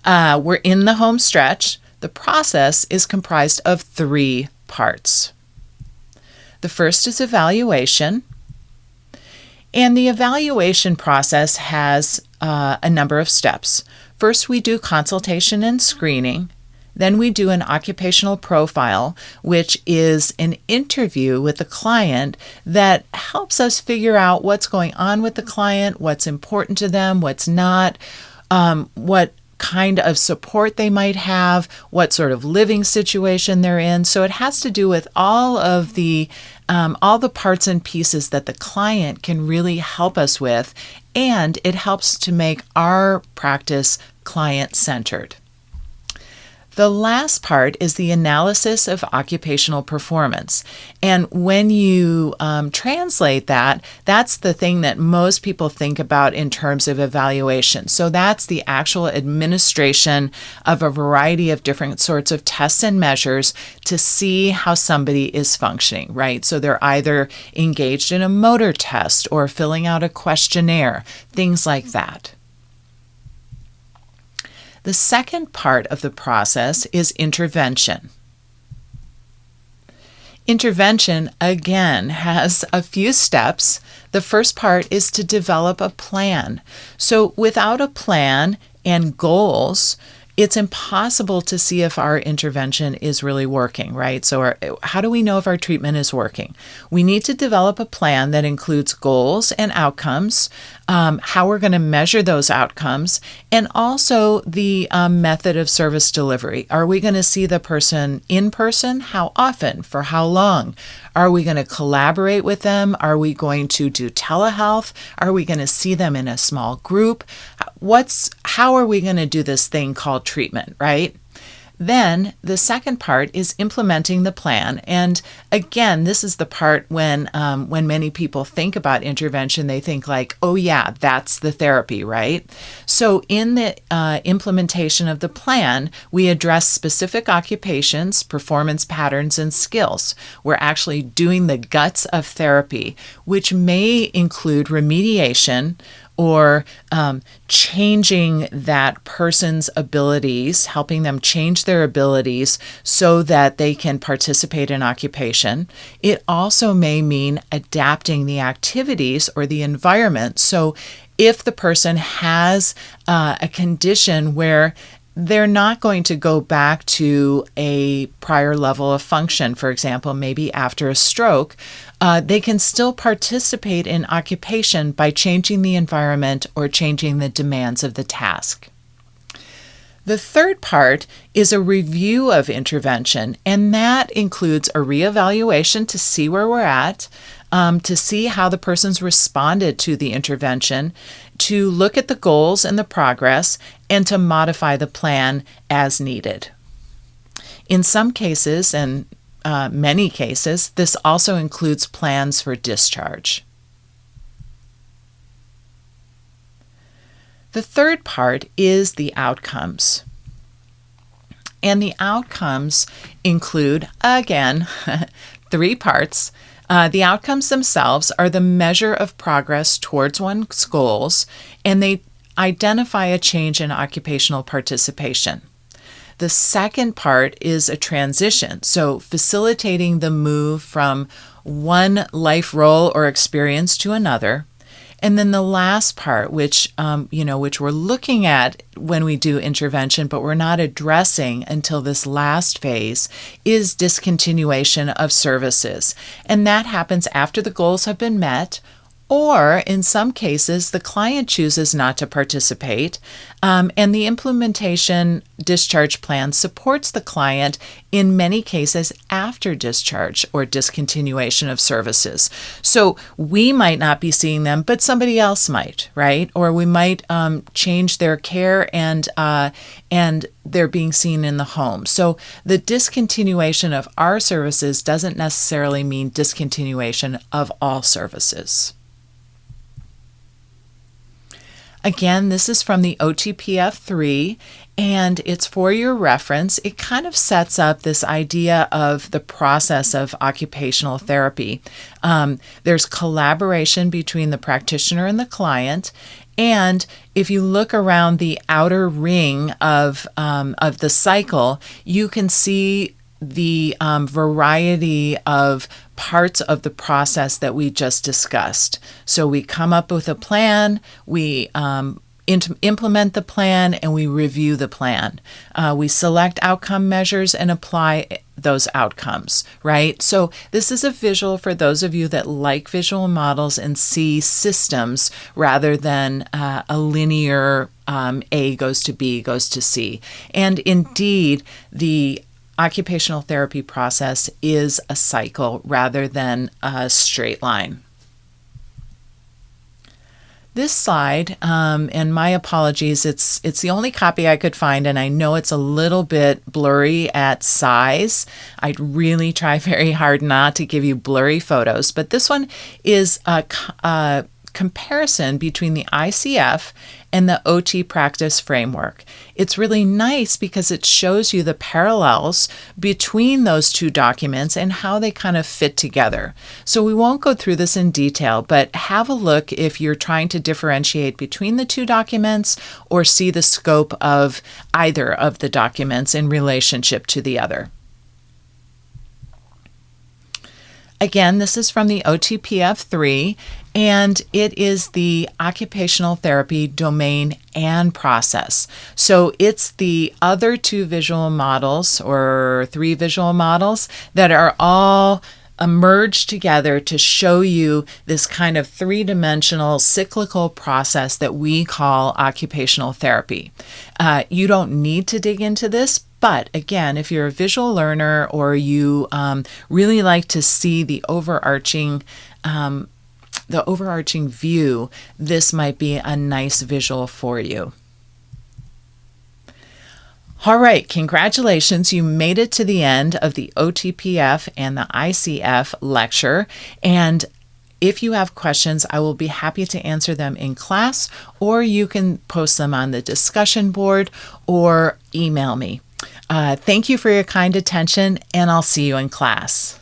We're in the home stretch. The process is comprised of 3 parts. The first is evaluation. And the evaluation process has a number of steps. First, we do consultation and screening. Then we do an occupational profile, which is an interview with the client that helps us figure out what's going on with the client, what's important to them, what's not, what kind of support they might have, what sort of living situation they're in. So it has to do with all the parts and pieces that the client can really help us with, and it helps to make our practice client-centered. The last part is the analysis of occupational performance. And when you translate that, that's the thing that most people think about in terms of evaluation. So that's the actual administration of a variety of different sorts of tests and measures to see how somebody is functioning, right? So they're either engaged in a motor test or filling out a questionnaire, things like that. The second part of the process is intervention. Intervention, again, has a few steps. The first part is to develop a plan. So without a plan and goals, it's impossible to see if our intervention is really working, right? So how do we know if our treatment is working? We need to develop a plan that includes goals and outcomes, how we're going to measure those outcomes, and also the method of service delivery. Are we going to see the person in person? How often? For how long? Are we going to collaborate with them? Are we going to do telehealth? Are we going to see them in a small group? How are we going to do this thing called treatment, right? Then the second part is implementing the plan. And again, this is the part when many people think about intervention, they think like, oh yeah, that's the therapy, right? So in the implementation of the plan, we address specific occupations, performance patterns, and skills. We're actually doing the guts of therapy, which may include remediation, or changing that person's abilities, helping them change their abilities so that they can participate in occupation. It also may mean adapting the activities or the environment. So if the person has a condition where they're not going to go back to a prior level of function, for example, maybe after a stroke, they can still participate in occupation by changing the environment or changing the demands of the task. The third part is a review of intervention, and that includes a reevaluation to see where we're at, to see how the person's responded to the intervention, to look at the goals and the progress, and to modify the plan as needed. In some cases, and many cases, this also includes plans for discharge. The third part is the outcomes. And the outcomes include, again, 3 parts. The outcomes themselves are the measure of progress towards one's goals, and they identify a change in occupational participation. The second part is a transition, so facilitating the move from one life role or experience to another. And then the last part, which we're looking at when we do intervention, but we're not addressing until this last phase, is discontinuation of services. And that happens after the goals have been met, or in some cases, the client chooses not to participate, and the implementation discharge plan supports the client in many cases after discharge or discontinuation of services. So we might not be seeing them, but somebody else might, right? Or we might change their care and they're being seen in the home. So the discontinuation of our services doesn't necessarily mean discontinuation of all services. Again, this is from the OTPF 3, and it's for your reference. It kind of sets up this idea of the process of occupational therapy. There's collaboration between the practitioner and the client, And if you look around the outer ring of the cycle, you can see the variety of parts of the process that we just discussed. So we come up with a plan, we implement the plan, and we review the plan. We select outcome measures and apply those outcomes, right? So this is a visual for those of you that like visual models and see systems rather than a linear A goes to B goes to C. And indeed, the occupational therapy process is a cycle rather than a straight line. This slide, and my apologies, it's the only copy I could find, and I know it's a little bit blurry at size. I'd really try very hard not to give you blurry photos, but this one is a comparison between the ICF and the OT practice framework. It's really nice because it shows you the parallels between those two documents and how they kind of fit together. So we won't go through this in detail, but have a look if you're trying to differentiate between the two documents or see the scope of either of the documents in relationship to the other. Again, this is from the OTPF 3, and it is the occupational therapy domain and process. So it's the other two visual models or three visual models that are all merged together to show you this kind of three-dimensional cyclical process that we call occupational therapy. You don't need to dig into this, but again, if you're a visual learner or you really like to see the overarching view, this might be a nice visual for you. All right, congratulations. You made it to the end of the OTPF and the ICF lecture. And if you have questions, I will be happy to answer them in class, or you can post them on the discussion board or email me. Thank you for your kind attention, and I'll see you in class.